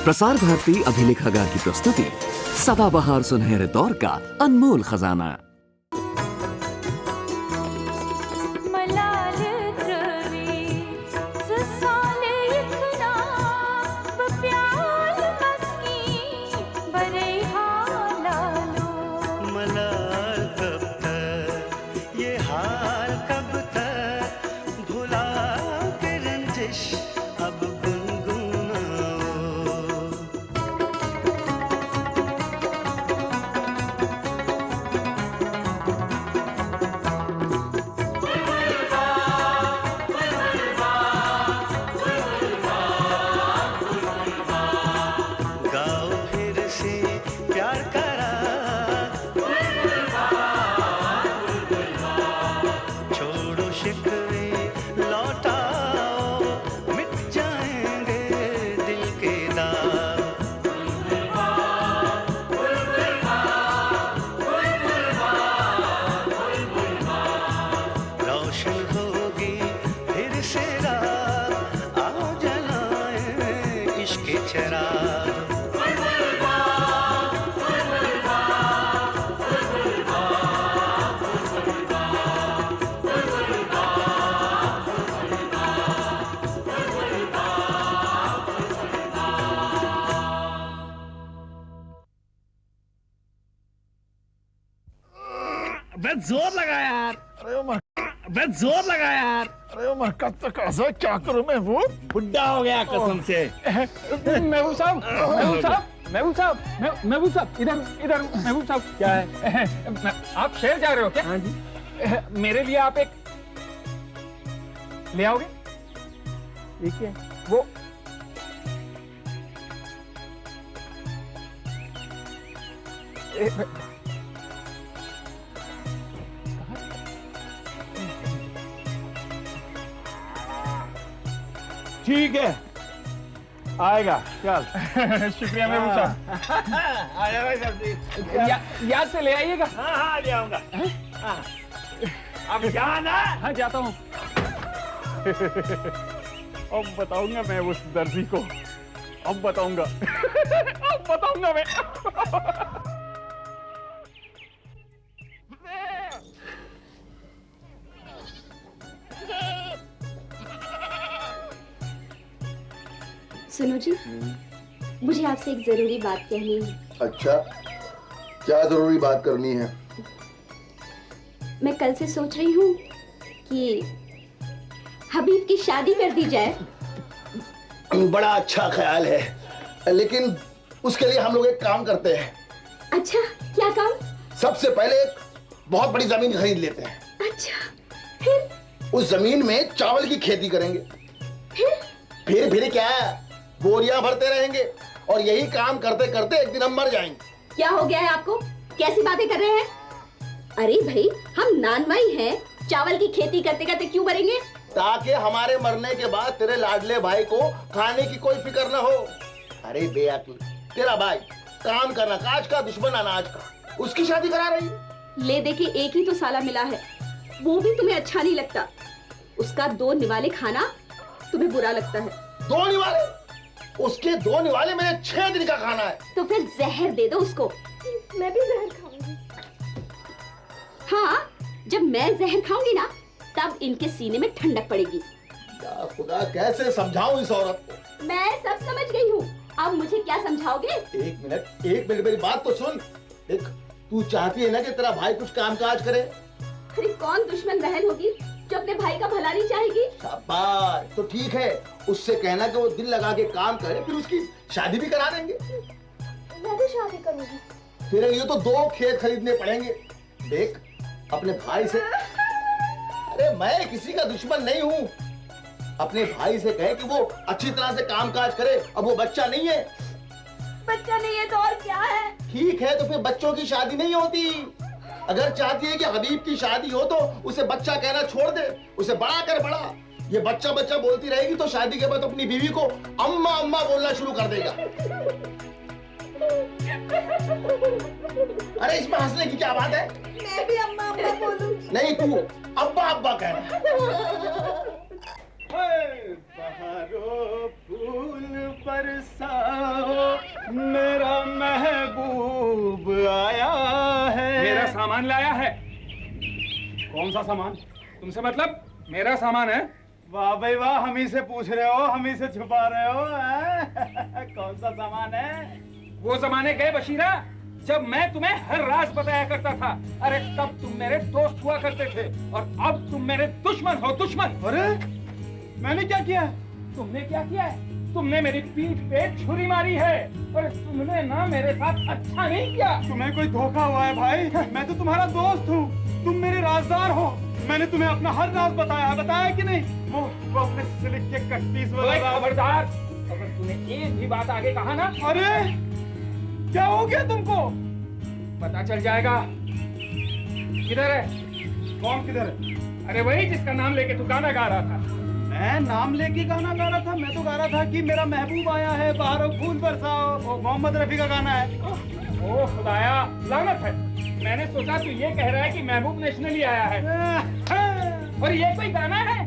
प्रसार भारती अभिलेखागार की प्रस्तुति सदाबहार सुनहरे दौर का अनमोल खजाना। जोर लगा यार। अरे जोर लगा यार। अरे महकत तो कैसे क्या करूं मैं वो बुढ़ा हो गया कसम से। महबूब साहब इधर महबूब साहब क्या है? आप शहर जा रहे हो क्या? हाँ जी। मेरे लिए आप एक ले आओगे? ठीक है। वो ठीक है आएगा चल। शुक्रिया महबूब साहब। आया भाई सब्जी याद से ले आइएगा। हाँ ले आऊंगा। अब जाना। हाँ जाता हूँ। अब बताऊंगा मैं उस दर्जी को। अब बताऊंगा। अब बताऊंगा मैं। सुनो जी, मुझे आपसे एक जरूरी बात कहनी है। अच्छा, क्या जरूरी बात करनी है? मैं कल से सोच रही हूँ कि हबीब की शादी कर दी जाए। बड़ा अच्छा ख्याल है, लेकिन उसके लिए हम लोग एक काम करते हैं। अच्छा, क्या काम? सबसे पहले एक बहुत बड़ी जमीन खरीद लेते हैं। अच्छा, फिर? उस जमीन में चावल की खेती करेंगे। फिर क्या, बोरियां भरते रहेंगे और यही काम करते करते एक दिन हम मर जाएंगे। क्या हो गया है आपको? कैसी बातें कर रहे हैं? अरे भाई, हम नानवाई हैं, चावल की खेती करते करते क्यों मरेंगे? ताकि हमारे मरने के बाद तेरे लाडले भाई को खाने की कोई फिक्र न हो। अरे बेअक्ल, तेरा भाई काम करना काज का, दुश्मन अनाज का, उसकी शादी करा रही। ले दे के एक ही तो साला मिला है, वो भी तुम्हें अच्छा नहीं लगता। उसका 2 निवाले खाना तुम्हें बुरा लगता है। 2 निवाले? उसके 2 निवाले मेरे 6 दिन का खाना है। तो फिर जहर दे दो उसको। मैं भी जहर खाऊंगी। हाँ, जब मैं जहर खाऊंगी ना, तब इनके सीने में ठंडक पड़ेगी। या खुदा, कैसे समझाऊं इस औरत को? मैं सब समझ गई हूँ, अब मुझे क्या समझाओगे? एक मिनट मेरी बात तो सुन। देख, तू चाहती है ना कि तेरा भाई कुछ काम काज करे। अरे कौन दुश्मन बहन होगी जो अपने भाई का भला नहीं चाहेगी? शाबाश, तो ठीक है, उससे कहना कि वो दिल लगा के काम करे, फिर उसकी शादी भी करा देंगे। मैं भी शादी करूंगी। फिर ये तो 2 खेत खरीदने पड़ेंगे। देख, अपने भाई से, अरे मैं किसी का दुश्मन नहीं हूँ, अपने भाई से कहे कि वो अच्छी तरह से काम काज करे। अब वो बच्चा नहीं है। बच्चा नहीं है तो और क्या है? ठीक है, तो फिर बच्चों की शादी नहीं होती। अगर चाहती है कि हबीब की शादी हो तो उसे बच्चा कहना छोड़ दे, उसे बड़ा कर बड़ा। ये बच्चा बच्चा बोलती रहेगी तो शादी के बाद अपनी बीवी को अम्मा अम्मा बोलना शुरू कर देगा। अरे इसमें हंसने की क्या बात है? मैं भी अम्मा अम्मा बोलूं? नहीं, तू अब्बा अब्बा कहना। बहारो फूल बरसाओ सामान लाया है। कौन सा सामान? तुमसे मतलब मेरा सामान है। वाह भाई वाह, हम ही से पूछ रहे हो, हम ही से छुपा रहे हो कौन सा सामान है? वो जमाने गए बशीरा जब मैं तुम्हें हर राज बताया करता था। अरे तब तुम मेरे दोस्त हुआ करते थे और अब तुम मेरे दुश्मन हो, दुश्मन। अरे मैंने क्या किया? तुमने क्या किया है? तुमने मेरी पीठ पे छुरी मारी है और तुमने ना मेरे साथ अच्छा नहीं किया। तुम्हें कोई धोखा हुआ है भाई। मैं तो तुम्हारा दोस्त हूँ, तुम मेरे राजदार हो। मैंने तुम्हें अपना हर राज बताया है, बताया कि नहीं? वो अपने सिलिक के कट्टीस वाला। खबरदार, अगर तूने एक भी बात आगे कहा ना। अरे क्या हो गया तुमको? पता चल जाएगा। किधर है? कौन किधर है? अरे वही जिसका नाम लेके तू गाना गा रहा था। मैं नाम लेके गाना गा रहा था? मैं तो गा रहा था कि मेरा महबूब आया है, बाहरों फूल बरसाओ। मोहम्मद रफी का गाना है। ओ खुदाया, लानत है। मैंने सोचा तू ये कह रहा है कि महबूब नेशनली आया है और ये कोई गाना है?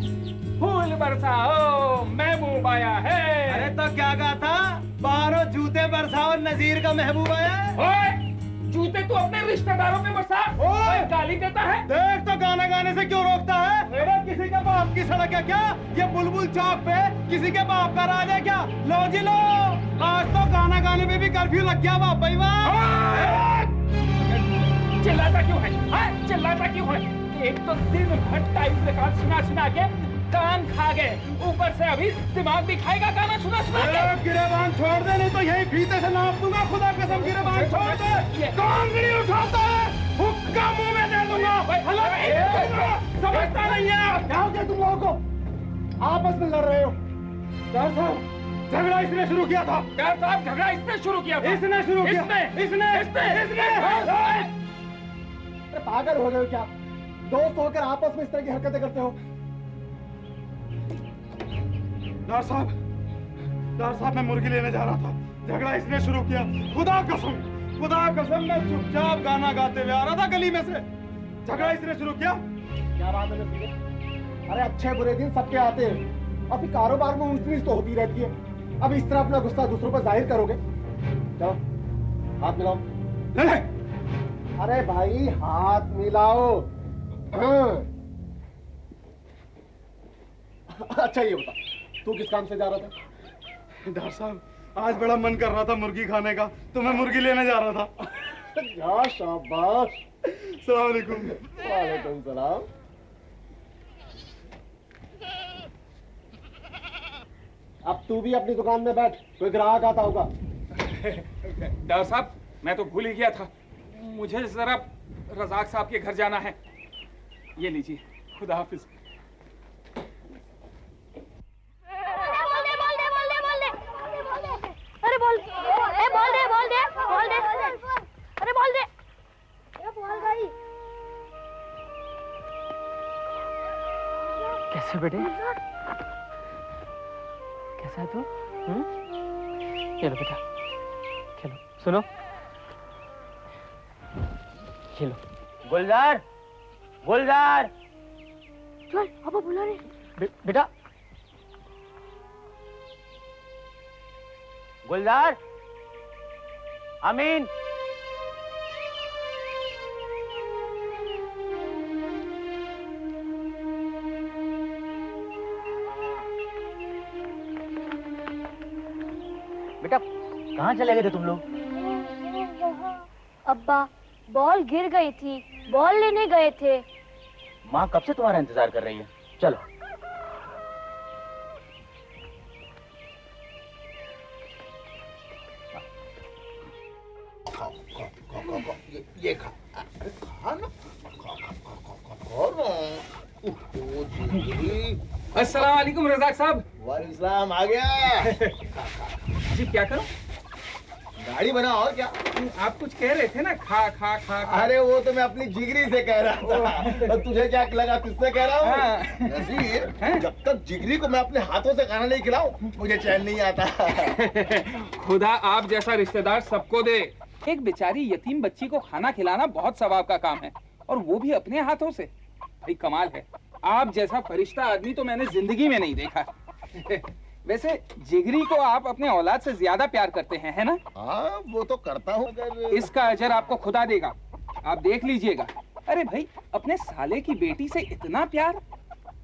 फूल बरसाओ महबूब आया है। अरे तो क्या गा था? बाहरों जूते बरसाओ, नजीर का महबूब आया है। ओए, जूते तू अपने रिश्तेदारों पे बरसा। ओए, गाली देता है। देख तो गाना गाने से क्यों रोकता है? अरे किसी के बाप की सड़क है क्या? ये बुलबुल चौक पे किसी के बाप का राज है क्या? लो जी लो, आज तो गाना गाने में भी कर्फ्यू लग गया। वाह भाई वाह। चिल्लाता क्यों है? हाँ, चिल्लाता क्यों है? एक तो दिन भर टाइप रिकॉर्ड सुना सुना के कान खा गए, ऊपर से अभी दिमाग भी खाएगा गाना सुना सुना के। गिरेबान छोड़ दे, नहीं तो यही फीते से नाप दूंगा। खुदा कसम गिरेबान छोड़ दे। कांगड़ी उठाता है, हुक्का मुंह में दे दूंगा। समझता नहीं है? क्या हो गया तुम लोगों को? आपस में लड़ रहे हो? डॉक्टर साहब, झगड़ा इसने शुरू किया था। डॉक्टर साहब, झगड़ा इसने शुरू किया था। इसने शुरू किया। पागल हो गए हो क्या? दोस्त होकर आपस में इस तरह की हरकतें करते हो? डॉक्टर साहब मैं मुर्गी लेने जा रहा था, झगड़ा इसने शुरू किया। खुदा कसम मैं चुपचाप गाना गाते हुए आ रहा था गली में से, झगड़ा इसने शुरू किया। क्या बात है नसीब? अरे अच्छे बुरे दिन सबके आते हैं, अभी कारोबार में ऊंच तो होती रहती है। अब इस तरह अपना गुस्सा दूसरों पर जाहिर करोगे? चलो हाथ मिलाओ। नहीं। अरे भाई हाथ मिलाओ। अच्छा ये बता, तू किस काम से जा रहा था? डॉक्टर साहब, आज बड़ा मन कर रहा था मुर्गी खाने का, तो मैं मुर्गी लेने जा रहा था। या शाबाश। सलाम अलैकुम। वालेकुम सलाम। अब तू भी अपनी दुकान में बैठ, कोई ग्राहक आता होगा। डॉक्टर साहब, मैं तो भूल ही गया था, मुझे जरा रजाक साहब के घर जाना है। ये लीजिए, खुदा हाफिज। अरे बोल दे, अरे बोल दे, क्या बोल गई? कैसे बेटे? कैसा है तू? चलो बेटा, चलो सुनो, चलो। गुलजार, गुलजार। चल, अब बुला रहे। बेटा, गुलजार, अमीन। बेटा, कहाँ चले गए थे तुम लोग? अब्बा, बॉल गिर गई थी, बॉल लेने गए थे। माँ कब से तुम्हारा इंतजार कर रही है। चलो। ये खा, खा ना, खा ना। ओ जी। अस्सलाम वालेकुम रजाक साहब। वालेकुम सलाम। आ गया। जी क्या करूं? गाड़ी बना और क्या? आप कुछ कह रहे थे ना, खा खा खा खा। अरे वो तो मैं अपनी जिगरी से कह रहा था। और तुझे क्या लगा तुझसे कह रहा हूँ? हाँ। नसीर, जब तक जिगरी को मैं अपने हाथों से खाना नहीं खिलाऊं, मुझे चैन नहीं आता। खुदा आप जैसा रिश्तेदार सबको दे। एक बेचारी यतीम बच्ची को खाना खिलाना बहुत सवाब का काम है, और वो भी अपने हाथों से। भाई कमाल है, आप जैसा फरिश्ता आदमी तो मैंने जिंदगी में नहीं देखा। वैसे जिगरी को आप अपने औलाद से ज्यादा प्यार करते हैं, है ना? हाँ वो तो करता हूँ, इसका अजर आपको खुदा देगा। आप देख लीजिएगा। अरे भाई, अपने साले की बेटी से इतना प्यार।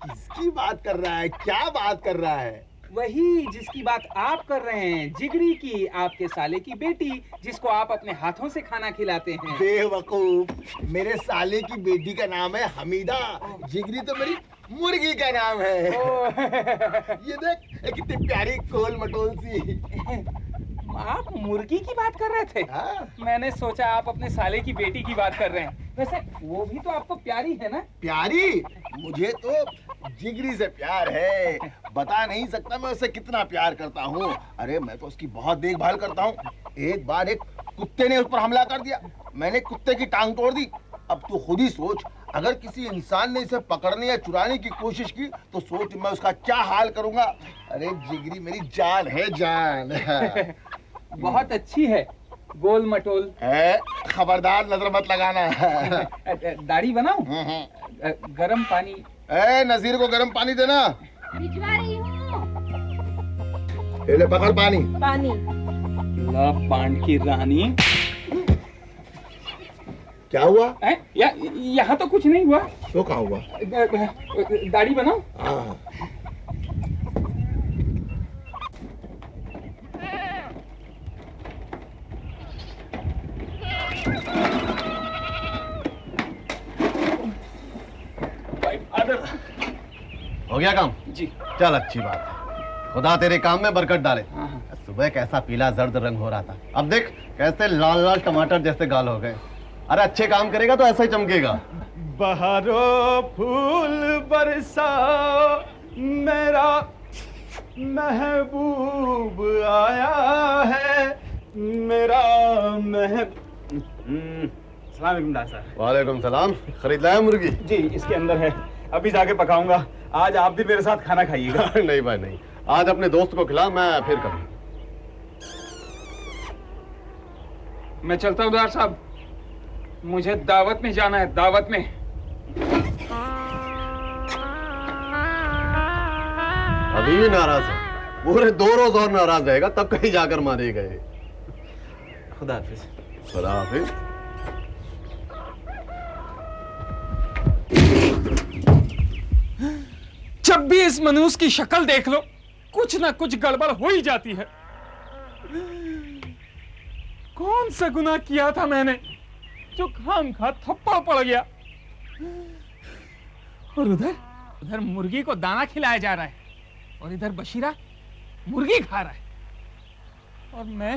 किसकी बात कर रहा है, क्या बात कर रहा है? वही जिसकी बात आप कर रहे हैं, जिगरी की, आपके साले की बेटी, जिसको आप अपने हाथों से खाना खिलाते हैं। बेवकूफ, मेरे साले की बेटी का नाम है हमीदा, जिगरी तो मेरी मुर्गी का नाम है। ये देख, ये कितनी प्यारी कोल मटोल सी। आप मुर्गी की बात कर रहे थे? हाँ? मैंने सोचा आप अपने साले की बेटी की बात कर रहे हैं। वैसे वो भी तो आपको प्यारी है ना? प्यारी? मुझे तो जिगरी से प्यार है, बता नहीं सकता मैं उससे कितना प्यार करता हूँ। अरे मैं तो उसकी बहुत देखभाल करता हूँ। एक बार एक कुत्ते ने उस पर हमला कर दिया, मैंने कुत्ते की टांग तोड़ दी। अब तू खुद ही सोच, अगर किसी इंसान ने इसे पकड़ने या चुराने की कोशिश की तो सोच मैं उसका क्या हाल करूंगा। अरे जिगरी मेरी जान है, जान। बहुत अच्छी है, गोल मटोल है। खबरदार नजर मत लगाना। दाढ़ी बनाऊं? गरम पानी। ए नजीर को गर्म पानी देना। भिजवा रही हूँ। ये ले पकड़ पानी। पानी। ला पांड की रानी। क्या हुआ? यहाँ तो कुछ नहीं हुआ। तो कहाँ हुआ? दाढ़ी बनाओ। हाँ। हो गया काम? जी। चल अच्छी बात है, खुदा तेरे काम में बरकत डाले। सुबह कैसा पीला जर्द रंग हो रहा था, अब देख कैसे लाल लाल टमाटर जैसे गाल हो गए। अरे अच्छे काम करेगा तो ऐसा ही चमकेगा। बहारो फूल बरसाओ, मेरा महबूब आया है, मेरा सलाम साहब। वालेकुम सलाम। खरीद लाया मुर्गी? जी इसके अंदर है, अभी जाके पकाऊंगा। आज आप भी मेरे साथ खाना खाइएगा। नहीं भाई नहीं, आज अपने दोस्त को खिला, मैं फिर कभी। मैं चलता हूँ दार साहब, मुझे दावत में जाना है, दावत में। अभी भी नाराज है? पूरे 2 रोज और नाराज रहेगा, तब कहीं जाकर मारे गए। खुदा हाफिज। खुदा हाफिज। जब भी इस मनुष्य की शक्ल देख लो, कुछ ना कुछ गड़बड़ हो ही जाती है। कौन सा गुनाह किया था मैंने जो खामखा थप्पड़ पड़ गया? और उधर मुर्गी को दाना खिलाया जा रहा है, और इधर बशीरा मुर्गी खा रहा है, और मैं।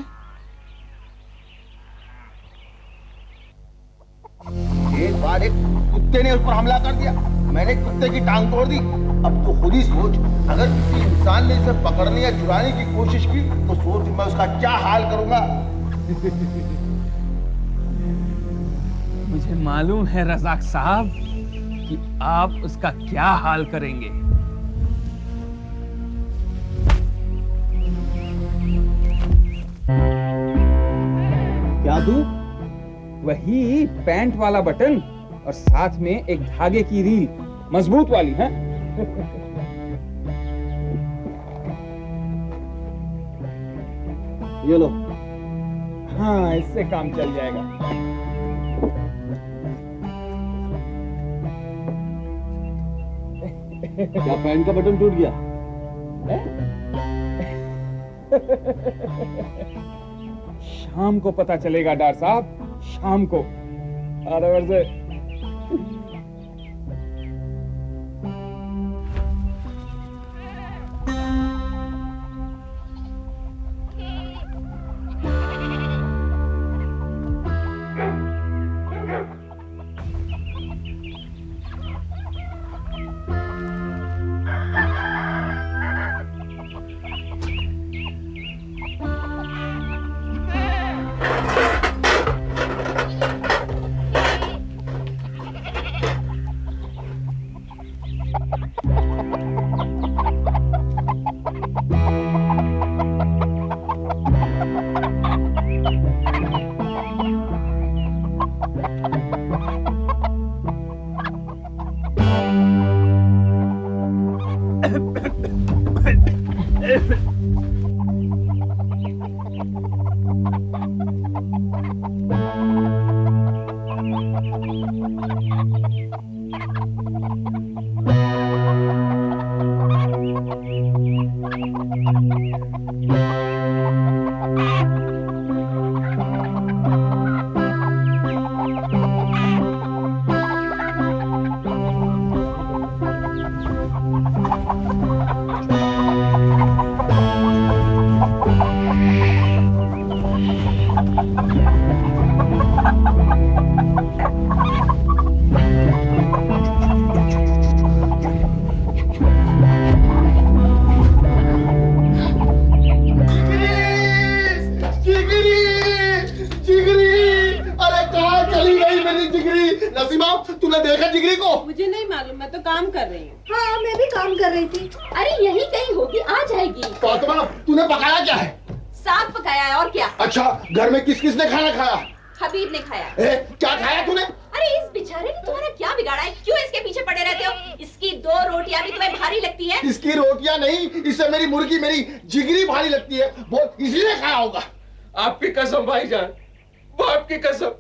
एक बार एक कुत्ते ने उस पर हमला कर दिया, मैंने कुत्ते की टांग तोड़ दी। अब तो खुद ही सोच, अगर किसी इंसान ने इसे पकड़ने या चुराने की कोशिश की तो सोच मैं उसका क्या हाल करूंगा। मुझे मालूम है रज़ाक साहब कि आप उसका क्या हाल करेंगे। क्या तू? वही पैंट वाला बटन और साथ में एक धागे की रील, मजबूत वाली है। ये लो। हाँ, इससे काम चल जाएगा। क्या पैंट का बटन टूट गया? शाम को पता चलेगा डार साहब, शाम को। अरे वैसे तुमने देखा जिगरी को? मुझे नहीं मालूम, मैं तो काम कर रही हूँ। हाँ मैं भी काम कर रही थी। अरे यही कहीं होगी, आ जाएगी। फातिमा तूने पकाया क्या है? साग पकाया है और क्या। अच्छा घर में किस किस ने खाना खाया? हबीब ने खाया। क्या खाया तूने? अरे इस बेचारे ने तुम्हारा क्या बिगाड़ा है? क्यों इसके पीछे पड़े रहते हो? इसकी 2 रोटियां भी तुम्हें भारी लगती है। इसकी रोटियां नहीं, इससे मेरी मुर्गी, मेरी जिगरी भारी लगती है। वो इसीलिए खाया होगा। आपकी कसम भाईजान, बाप की कसम,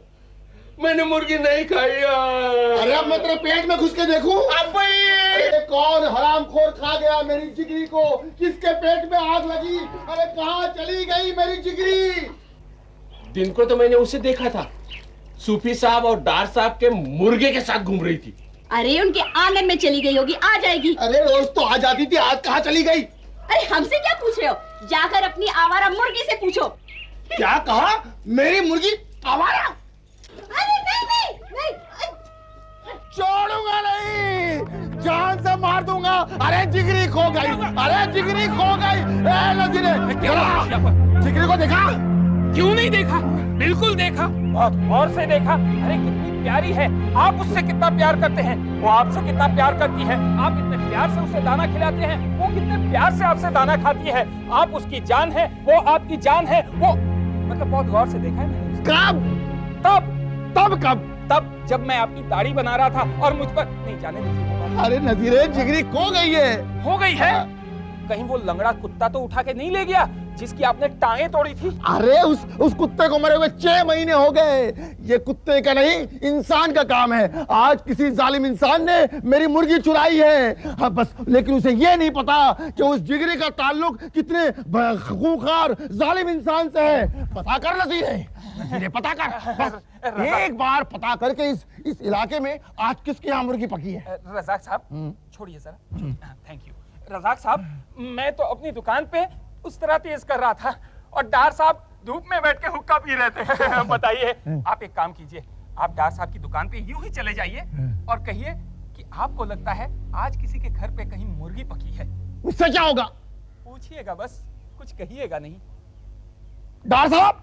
मैंने मुर्गी नहीं खाई। अरे अब मैं तेरे पेट में घुस के देखूं? अरे कौन हरामखोर खा गया मेरी जिगरी को? किसके पेट में आग लगी? अरे कहाँ चली गई मेरी जिगरी? दिन को तो मैंने उसे देखा था, सूफी साहब और डार साहब के मुर्गे के साथ घूम रही थी। अरे उनके आंगन में चली गई होगी, आ जाएगी। अरे रोज तो आ जाती थी, आज कहाँ चली गई? अरे हमसे क्या पूछ रहे हो? जाकर अपनी आवारा मुर्गी से पूछो। क्या कहा? मेरी मुर्गी आवारा? अरे नहीं। छोड़ूंगा नहीं, जान से मार दूंगा। अरे जिगरी खो गई, अरे जिगरी खो गई। जिगरी को देखा? क्यों नहीं देखा? बिल्कुल देखा, बहुत गौर से देखा। अरे कितनी प्यारी है। आप उससे कितना प्यार करते हैं, वो आपसे कितना प्यार करती है। आप इतने प्यार से उसे दाना खिलाते हैं, वो कितने प्यार से आपसे दाना खाती है। आप उसकी जान है, वो आपकी जान है। वो मतलब बहुत गौर से देखा है मैंने। कब? तब कब? तब जब मैं आपकी दाढ़ी बना रहा था और मुझ पर नहीं जाने दीजिए। अरे नजीरे, जिगरी खो गई है। हो गई है? कहीं वो लंगड़ा कुत्ता तो उठा के नहीं ले गया जिसकी आपने टांगें तोड़ी थी? अरे उस कुत्ते को मरे हुए 6 महीने हो गए। ये कुत्ते का नहीं, इंसान का काम है। आज किसी जालिम इंसान ने मेरी मुर्गी चुराई है। हाँ बस, लेकिन उसे ये नहीं पता कि उस जिगरी का ताल्लुक कितने खूंखार जालिम इंसान से है। पता कर नजीरे, पता कर। बस एक बार पता करके इस इलाके में आज किसके यहाँ मुर्गी पकी है। रजाक साहब छोड़िए जरा। थैंक यू रजाक साहब। मैं तो अपनी दुकान पे उस तरह तेज कर रहा था और डार साहब धूप में बैठ के हुक्का पी रहे थे। बताइए, आप एक काम कीजिए, आप डार साहब की दुकान पे यूं ही चले जाइए और कहिए कि आपको लगता है आज किसी के घर पे कहीं मुर्गी पकी है। उससे क्या होगा? पूछिएगा बस, कुछ कहिएगा नहीं। डार साहब,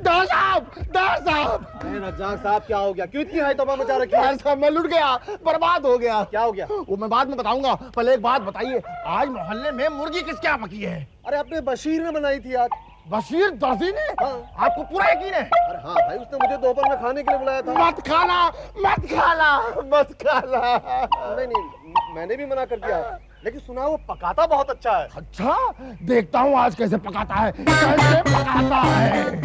डार साहब, डार साहब। अरे रज्जाक साहब क्या हो गया? क्यों इतनी हाई तबाह मचा रखी है? डार साहब मैं लुट गया, बर्बाद हो गया। क्या हो गया? वो मैं बाद में बताऊंगा। पहले एक बात बताइए, आज मोहल्ले में मुर्गी किसके यहाँ पकी है? अरे अपने बशीर ने बनाई थी आज। बशीर दर्जी ने? हाँ। आपको पूरा यकीन है? अरे हाँ भाई, उसने मुझे दोपहर में खाने के लिए बुलाया था। मत खाना, मत खाना, मत खाना। नहीं, मैंने भी मना कर दिया, लेकिन सुना वो पकाता बहुत अच्छा है। अच्छा, देखता हूँ आज कैसे पकाता है, कैसे पकाता है।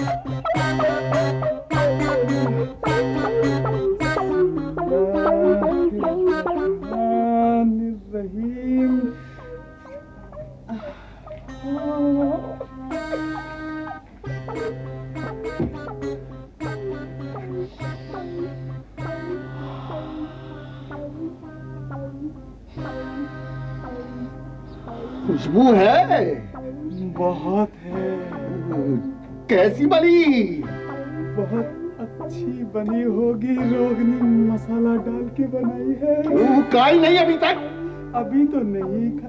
खुशबू है, बहुत है। कैसी बनी? बहुत अच्छी बनी होगी, रोगनी मसाला डाल के बनाई है। काई नहीं अभी तक? अभी तो नहीं खा।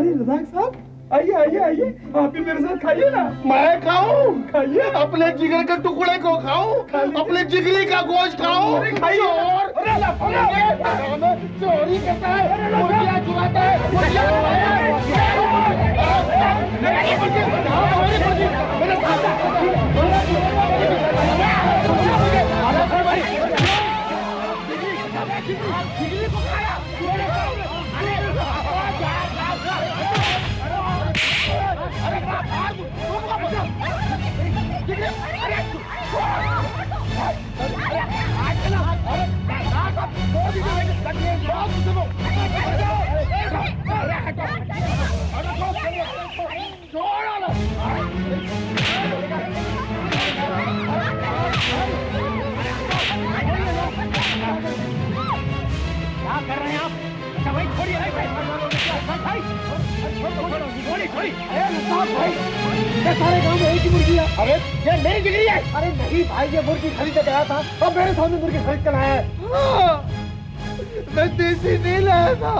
अरे रज़ाक साहब, आइए आइए आइए, आप भी मेरे साथ खाइए ना। मैं खाऊं? खाइए। अपने जिगर के टुकड़े को खाऊं? अपने जिगरी का गोश्त खाऊं? चोरी करता है, मुर्गियां चुराता है, सारे गांव में एक ही मुर्गी है। अरे ये मेरी जिगरी है। अरे नहीं भाई, ये मुर्गी खरीद के गया था और मेरे सामने मुर्गी खरीद कर लाया है। मैं देसी नहीं लाया था,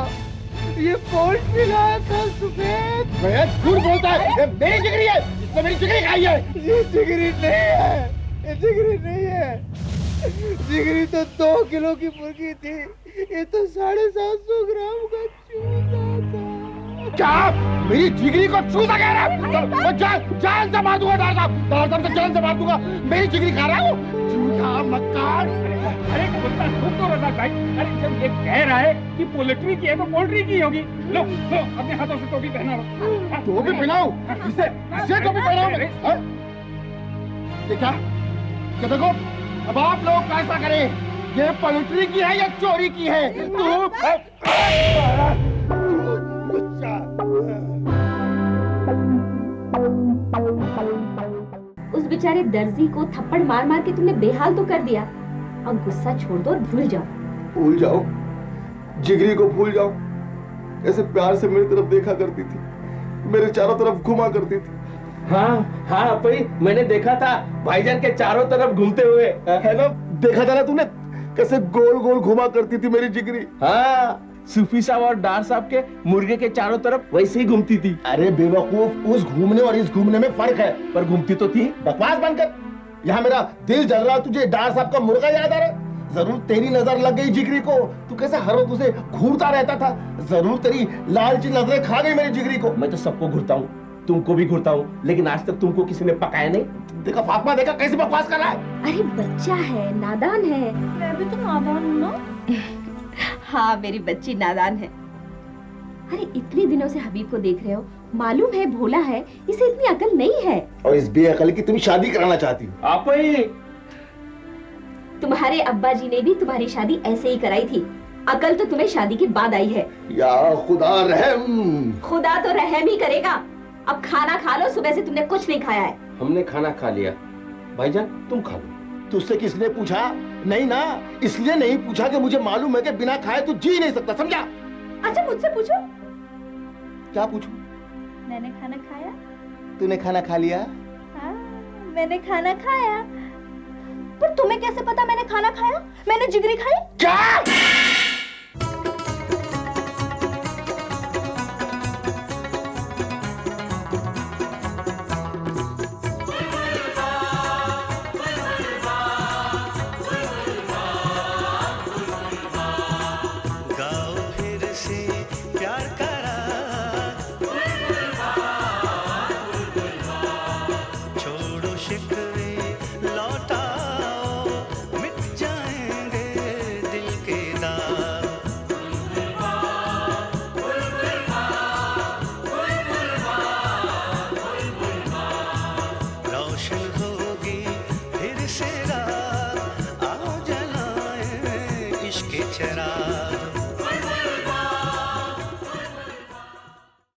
ये पोल्ट भी लाया था सफेद। मैं झूठ बोलता है, ये मेरी जिगरी है, इसने मेरी जिगरी खाई है। ये जिगरी नहीं है, ये जिगरी नहीं है। जिगरी तो 2 किलो की मुर्गी थी, ये तो 750 ग्राम का चूजा था। क्या मेरी जिगरी को चूजा कह रहा है? जान से मार दूंगा डॉक्टर साहब से जान से मार दूंगा। मेरी जिगरी खा रहा हूँ, झूठा मक्कार। अरे गुस्सा खूब तो रजा भाई, अरे जब ये कह रहा है कि पोल्ट्री की है तो पोल्ट्री की होगी। लो लो अपने हाथों से टोपी पहना लो। टोपी पहनाऊं? इसे टोपी पहनाऊं मैं? ये क्या देखो, अब आप लोग फैसला करें, ये पोल्ट्री की है या चोरी की है? उस बेचारे दर्जी को थप्पड़ मार मार के तुमने बेहाल तो कर दिया। अब गुस्सा छोड़ दो और भूल जाओ। भूल जाओ? जिगरी को भूल जाओ? ऐसे प्यार से मेरी तरफ देखा करती थी, मेरे चारों तरफ घुमा करती थी। हाँ हाँ भाई, मैंने देखा था भाईजान के चारों तरफ घूमते हुए। है ना, देखा था ना तूने कैसे गोल गोल घुमा करती थी मेरी जिगरी। हाँ, सूफी साहब और डार साहब के मुर्गे के चारों तरफ वैसे ही घूमती थी। अरे बेवकूफ, उस घूमने और इस घूमने में फर्क है। पर घूमती तो थी। बकवास बनकर, यहाँ मेरा दिल जल रहा, तुझे डार साहब का मुर्गा याद आ रहा है? जरूर तेरी नजर लग गई जिगरी को, तू कैसे हर वक्त उसे घूरता रहता था। जरूर तेरी लालची नजरें खा गई मेरी जिगरी को। मैं तो सबको घूरता हूँ, तुमको भी घूरता हूँ, लेकिन आज तक तुमको किसी ने पकाया नहीं। देखा फातिमा, देखा कैसे बकवास कर रहा है। अरे बच्चा है, नादान है। मैं भी तो नादान हूँ ना। हाँ मेरी बच्ची नादान है। अरे इतने दिनों से हबीब को देख रहे हो, मालूम है भोला है, इसे इतनी अकल नहीं है। और इस बेअकल की तुम शादी कराना चाहती हो? आप ही तुम्हारे अब्बा जी ने भी तुम्हारी शादी ऐसे ही कराई थी। अकल तो तुम्हें शादी के बाद आई है। या खुदा रहम। खुदा तो रहम ही करेगा। अब खाना खा लो, सुबह से तुमने कुछ नहीं खाया है। हमने खाना खा लिया, भाईजान तुम खा लो। तुझसे किसने पूछा? नहीं ना, इसलिए नहीं पूछा कि मुझे मालूम है कि बिना खाए तू जी नहीं सकता, समझा? अच्छा मुझसे पूछो। क्या पूछूं? मैंने खाना खाया? तूने खाना खा लिया? हाँ, मैंने खाना खाया। पर तुम्हें कैसे पता मैंने खाना खाया? मैंने जिगरी खाई? क्या?